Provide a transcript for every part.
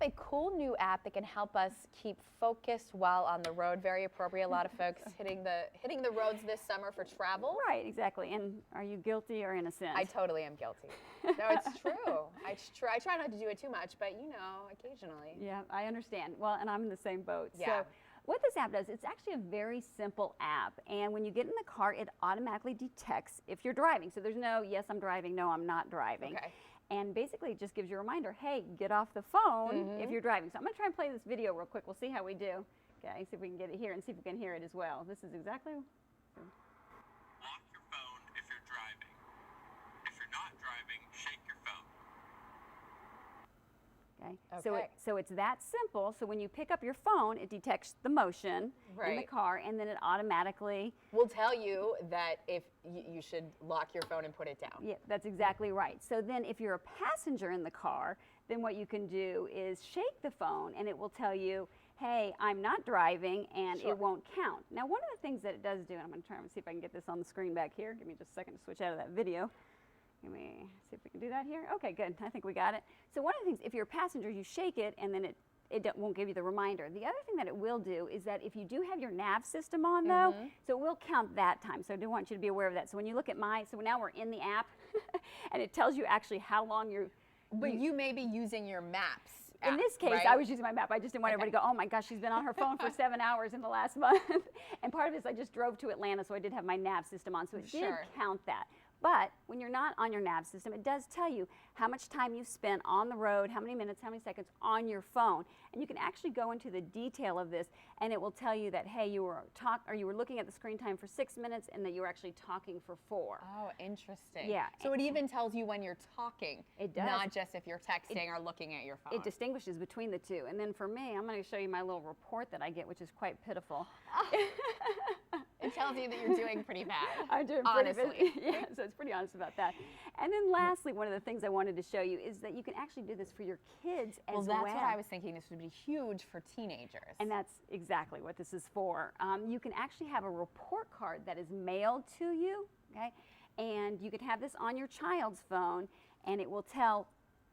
a cool new app that can help us keep focused while on the road. Very appropriate. A lot of folks hitting the roads this summer for travel. Right, exactly. And are you guilty or innocent? I totally am guilty. No, it's true. It's true. I try not to do it too much, but occasionally. Yeah, I understand. Well, and I'm in the same boat. Yeah. So what this app does, it's actually a very simple app. And when you get in the car, it automatically detects if you're driving. So there's no, yes, I'm driving, no, I'm not driving. Okay. And basically it just gives you a reminder, hey, get off the phone if you're driving. So I'm going to try and play this video real quick. We'll see how we do. Okay, see if we can get it here and see if we can hear it as well. This is exactly. Lock your phone if you're driving. If you're not driving, shake your phone. Okay. So it's that simple. So when you pick up your phone, it detects the motion in the car, and then it automatically will tell you that if you should lock your phone and put it down. Yeah, that's exactly right. So then if you're a passenger in the car, then what you can do is shake the phone, and it will tell you, hey, I'm not driving, and it won't count. Now, one of the things that it does do, and I'm going to try and see if I can get this on the screen back here. Give me just a second to switch out of that video. Let me see if we can do that here. Okay, good. I think we got it. So one of the things, if you're a passenger, you shake it, and then it won't give you the reminder. The other thing that it will do is that if you do have your nav system on, though, so it will count that time. So I do want you to be aware of that. So when you look at so now we're in the app, and it tells you actually how long you're. But you may be using your maps. In this case, I was using my map. I just didn't want everybody to go, oh my gosh, she's been on her phone for 7 hours in the last month. And part of it is I just drove to Atlanta, so I did have my nav system on, so it did count that. But when you're not on your nav system, it does tell you how much time you've spent on the road, how many minutes, how many seconds on your phone. And you can actually go into the detail of this, and it will tell you that, hey, you were looking at the screen time for 6 minutes, and that you were actually talking for 4. Oh, interesting. Yeah. So it even tells you when you're talking. It does. Not just if you're texting or looking at your phone. It distinguishes between the two. And then for me, I'm going to show you my little report that I get, which is quite pitiful. It tells you that you're doing pretty bad. I'm doing pretty bad. Yeah, so it's pretty honest about that. And then lastly, one of the things I wanted to show you is that you can actually do this for your kids as well. Well, that's what I was thinking. This would be huge for teenagers. And that's exactly what this is for. You can actually have a report card that is mailed to you, okay? And you could have this on your child's phone, and it will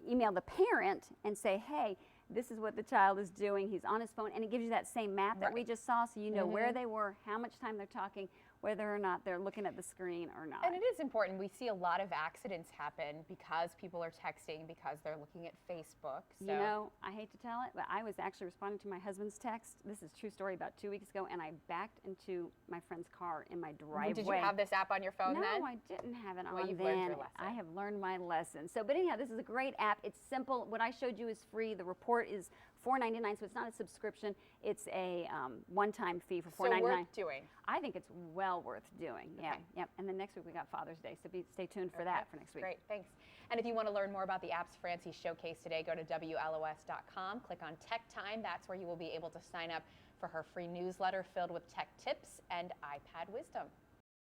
email the parent and say, hey, this is what the child is doing. He's on his phone, and it gives you that same map that we just saw, so you know where they were, how much time they're talking, whether or not they're looking at the screen or not. And it is important. We see a lot of accidents happen because people are texting, because they're looking at Facebook. So. You know, I hate to tell it, but I was actually responding to my husband's text. This is a true story, about 2 weeks ago, and I backed into my friend's car in my driveway. Did you have this app on your phone then? No, I didn't have it on well, you've then. learned your lesson. I have learned my lesson. So, but anyhow, this is a great app. It's simple. What I showed you is free. The report is $4.99, so it's not a subscription. It's a one-time fee for $4.99. So worth doing. I think it's well worth doing. Yeah, yep. And then next week we got Father's Day, so stay tuned for that for next week. Great, thanks. And if you want to learn more about the apps Francie showcased today, go to WLOS.com, click on Tech Time. That's where you will be able to sign up for her free newsletter filled with tech tips and iPad wisdom.